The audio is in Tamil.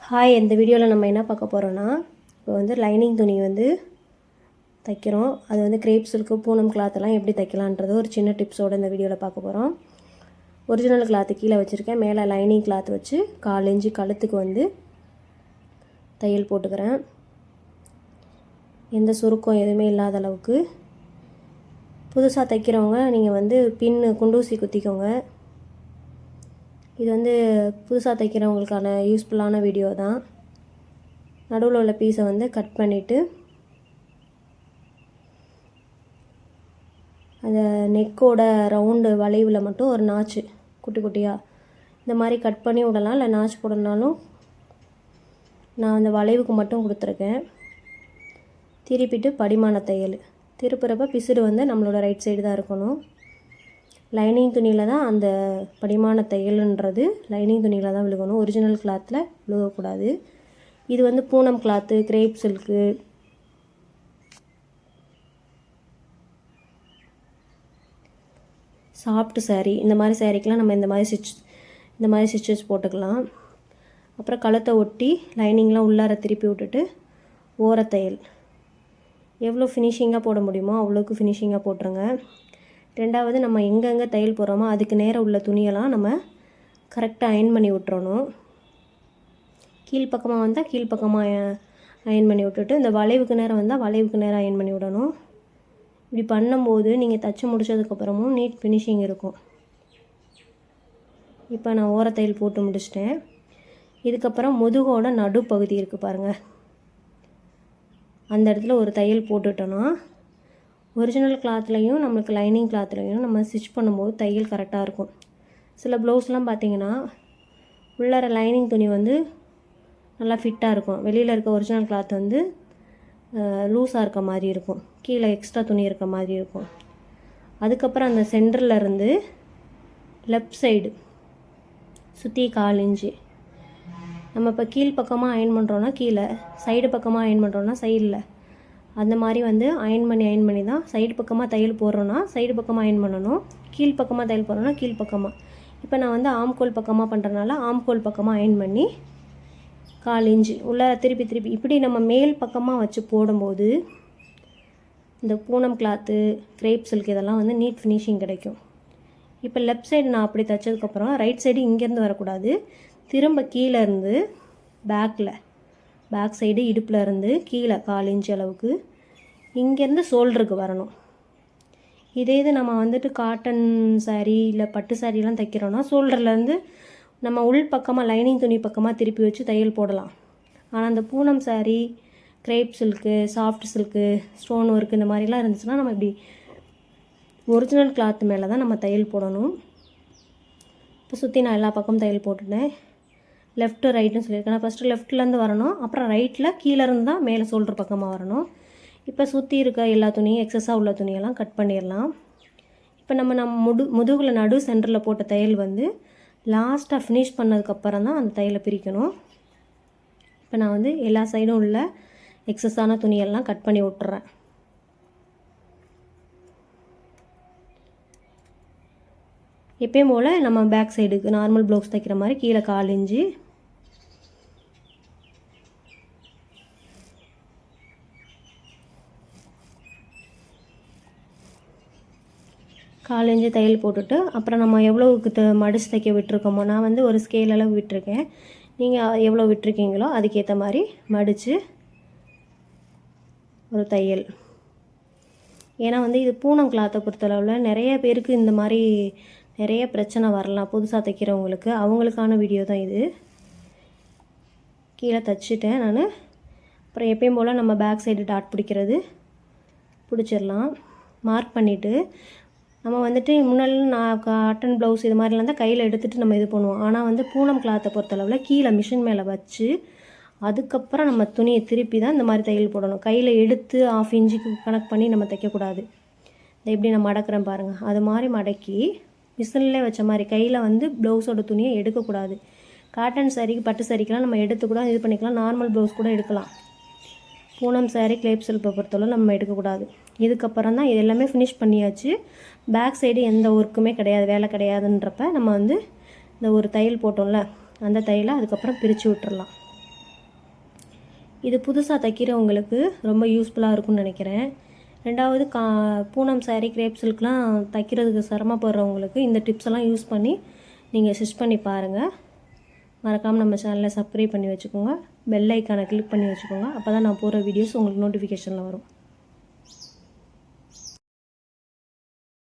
ஹாய், இந்த வீடியோவில் நம்ம என்ன பார்க்க போகிறோன்னா, இப்போ வந்து லைனிங் துணி வந்து தைக்கிறோம். அது வந்து கிரேப் சில்க்கு, பூனம் கிளாத்தெல்லாம் எப்படி தைக்கலான்றது ஒரு சின்ன டிப்ஸோடு இந்த வீடியோவில் பார்க்க போகிறோம். ஒரிஜினல் கிளாத்து கீழே வச்சுருக்கேன், மேலே லைனிங் கிளாத் வச்சு 4 இன்ச்சு கழுத்துக்கு வந்து தையல் போட்டுக்கிறேன். எந்த சுருக்கம் எதுவுமே இல்லாத அளவுக்கு. புதுசாக தைக்கிறவங்க நீங்கள் வந்து பின்னு குண்டூசி குத்திக்கோங்க. இது வந்து புதுசாக தைக்கிறவங்களுக்கான யூஸ்ஃபுல்லான வீடியோ தான். நடுவில் உள்ள பீஸை வந்து கட் பண்ணிவிட்டு அந்த நெக்கோட ரவுண்டு வளைவில் மட்டும் ஒரு நாச்சு குட்டி குட்டியாக இந்த மாதிரி கட் பண்ணி விடலாம், இல்லை நாச்சு போடணுனாலும். நான் அந்த வளைவுக்கு மட்டும் கொடுத்துருக்கேன். திருப்பிட்டு படிமான தையல் திருப்புறப்ப பிசுறு வந்து நம்மளோட ரைட் சைடு தான் இருக்கணும். லைனிங் துணியில் தான் அந்த படிமான தையல்ன்றது லைனிங் துணியில் தான் விழுகணும், ஒரிஜினல் கிளாத்தில் விழுகக்கூடாது. இது வந்து Poonam cloth, crepe silk, soft sari, இந்த மாதிரி சாரீக்கெலாம் நம்ம இந்த மாதிரி ஸ்டிச்சஸ் போட்டுக்கலாம். அப்புறம் கழுத்தை ஒட்டி லைனிங்லாம் உள்ளார திருப்பி விட்டுட்டு ஓரத்தையல் எவ்வளோ ஃபினிஷிங்காக போட முடியுமோ அவ்வளோக்கு ஃபினிஷிங்காக போட்டுருங்க. ரெண்டாவது, நம்ம எங்கெங்கே தையல் போடுறோமோ அதுக்கு நேரம் உள்ள துணியெல்லாம் நம்ம கரெக்டாக அயன் பண்ணி விட்டுறணும். கீழ்ப்பக்கமாக வந்தால் கீழ்ப்பக்கமாக அயன் பண்ணி விட்டுட்டு, இந்த வளைவுக்கு நேரம் வந்தால் வளைவுக்கு நேரம் அயன் பண்ணி விடணும். இப்படி பண்ணும்போது நீங்கள் தைச்சி முடித்ததுக்கப்புறமும் நீட் ஃபினிஷிங் இருக்கும். இப்போ நான் ஓரத்தையல் போட்டு முடிச்சிட்டேன். இதுக்கப்புறம் முதுகோட நடுப்பகுதி இருக்குது பாருங்கள், அந்த இடத்துல ஒரு தையல் போட்டுட்டோன்னா ஒரிஜினல் கிளாத்லேயும் நம்மளுக்கு லைனிங் கிளாத்லேயும் நம்ம ஸ்டிச் பண்ணும்போது தையல் கரெக்டாக இருக்கும். சில ப்ளவுஸ்லாம் பார்த்திங்கன்னா உள்ளார லைனிங் துணி வந்து நல்லா ஃபிட்டாக இருக்கும், வெளியில் இருக்க ஒரிஜினல் கிளாத் வந்து லூஸாக இருக்க மாதிரி இருக்கும், கீழே எக்ஸ்ட்ரா துணி இருக்க மாதிரி இருக்கும். அதுக்கப்புறம் அந்த சென்டரில் இருந்து லெஃப்ட் சைடு சுற்றி 4 இன்ச்சு நம்ம இப்போ கீழ் பக்கமாக அயன் பண்ணுறோன்னா கீழே, சைடு பக்கமாக அயன் பண்ணுறோன்னா சைடில், அந்த மாதிரி வந்து அயன் பண்ணி தான் சைடு பக்கமாக தையல் போடுறோன்னா சைடு பக்கமாக அயன் பண்ணணும், கீழ் பக்கமாக தையல் போடுறோன்னா கீழ் பக்கமாக. இப்போ நான் வந்து ஆம்கோல் பக்கமாக பண்ணுறதுனால ஆம்கோல் பக்கமாக அயன் பண்ணி 4 இன்ச்சு உள்ள திருப்பி இப்படி நம்ம மேல் பக்கமாக வச்சு போடும்போது இந்த பூனம் கிளாத்து, கிரேப் சில்க் இதெல்லாம் வந்து நீட் ஃபினிஷிங் கிடைக்கும். இப்போ லெஃப்ட் சைடு நான் அப்படி தைச்சதுக்கப்புறம் ரைட் சைடு இங்கேருந்து வரக்கூடாது, திரும்ப கீழே இருந்து பேக் சைடு இடுப்பில் இருந்து கீழே 4 இன்ச்சு அளவுக்கு இங்கேருந்து ஷோல்டருக்கு வரணும். இது நம்ம வந்துட்டு காட்டன் சாரீ இல்லை பட்டு சாரீலாம் தைக்கிறோன்னா ஷோல்டர்லேருந்து நம்ம உள் பக்கமாக லைனிங் துணி பக்கமாக திருப்பி வச்சு தையல் போடலாம். ஆனால் அந்த Poonam sari, crepe silk, soft silk, stone work இந்த மாதிரிலாம் இருந்துச்சுன்னா நம்ம இப்படி ஒரிஜினல் கிளாத் மேலே தான் நம்ம தையல் போடணும். இப்போ சுற்றி நான் எல்லா பக்கமும் தையல் போட்டுட்டேன். லெஃப்ட்டு ரைட்டுன்னு சொல்லியிருக்கேன். நான் ஃபஸ்ட்டு லெஃப்ட்லேருந்து வரணும், அப்புறம் ரைட்டில் கீழேருந்து தான் மேலே ஷோல்டர் பக்கமாக வரணும். இப்போ சுற்றி இருக்க எல்லா துணியும் எக்ஸஸாக உள்ள துணியெல்லாம் கட் பண்ணிடலாம். இப்போ நம்ம முதுகில் நடு சென்டரில் போட்ட தையல் வந்து லாஸ்ட்டாக ஃபினிஷ் பண்ணதுக்கப்புறம் தான் அந்த தையலை பிரிக்கணும். இப்போ நான் வந்து எல்லா சைடும் உள்ள எக்ஸஸான துணியெல்லாம் கட் பண்ணி விட்டுறேன். எப்பயும் போல் நம்ம பேக் சைடுக்கு நார்மல் ப்ளவுஸ் தைக்கிற மாதிரி கீழே 4 இன்ச்சு, தையல் போட்டுட்டு அப்புறம் நம்ம எவ்வளோவுக்கு மடிச்சு தைக்க விட்டுருக்கோமோ, நான் வந்து ஒரு ஸ்கேல் அளவு விட்டுருக்கேன், நீங்கள் எவ்வளோ விட்டுருக்கீங்களோ அதுக்கேற்ற மாதிரி மடித்து ஒரு தையல். ஏன்னா வந்து இது பூனம் கிளாத்தை பொறுத்தளவில் நிறைய பேருக்கு இந்த மாதிரி நிறைய பிரச்சனை வரலாம். புதுசாக தைக்கிறவங்களுக்கு அவங்களுக்கான வீடியோ தான் இது. கீழே தைச்சிட்டேன் நான். அப்புறம் எப்பயும் போல் நம்ம பேக் சைடு டாட் பிடிச்சிடலாம். மார்க் பண்ணிவிட்டு நம்ம வந்துட்டு முன்னாடி நான் காட்டன் ப்ளவுஸ் இது மாதிரிலாம் தான் கையில் எடுத்துகிட்டு நம்ம இது பண்ணுவோம். ஆனால் வந்து பூனம் கிளாத்தை பொறுத்தளவில் கீழே மிஷின் மேலே வச்சு அதுக்கப்புறம் நம்ம துணியை திருப்பி தான் இந்த மாதிரி தையல் போடணும். கையில் எடுத்து 1/2 இன்ச்சுக்கு கணக்கு பண்ணி நம்ம தைக்கக்கூடாது. இதை எப்படி நான் மடக்கிறேன் பாருங்கள், அது மாதிரி மடக்கி மிஷின்லேயே வச்ச மாதிரி கையில் வந்து ப்ளவுஸோட துணியை எடுக்கக்கூடாது. காட்டன் சாரீக்கு, பட்டு சாரீக்கெலாம் நம்ம எடுத்து கூட இது பண்ணிக்கலாம், நார்மல் ப்ளவுஸ் கூட எடுக்கலாம். பூனம் சாரீ, கிரேப் சில்க்கை பொறுத்தளவு நம்ம எடுக்கக்கூடாது. இதுக்கப்புறம் தான் இது எல்லாமே ஃபினிஷ் பண்ணியாச்சு. பேக் சைடு எந்த ஒர்க்குமே கிடையாது, வேலை கிடையாதுன்றப்ப நம்ம வந்து இந்த ஒரு தையல் போட்டோம்ல அந்த தையலை அதுக்கப்புறம் பிரித்து விட்டுறலாம். இது புதுசாக தைக்கிறவங்களுக்கு ரொம்ப யூஸ்ஃபுல்லாக இருக்கும்னு நினைக்கிறேன். ரெண்டாவது பூனம் சாரீ, கிரேப் சில்க்லாம் தைக்கிறதுக்கு சிரமப்படுறவங்களுக்கு இந்த டிப்ஸ் எல்லாம் யூஸ் பண்ணி நீங்கள் ஸ்டிச் பண்ணி பாருங்கள். மறக்காமல் நம்ம சேனலை சப்ஸ்கிரைப் பண்ணி வச்சுக்கோங்க. பெல் ஐக்கானை கிளிக் பண்ணி வச்சுக்கோங்க. அப்போ தான் நான் போகிற வீடியோஸ் உங்களுக்கு நோட்டிஃபிகேஷனில் வரும்.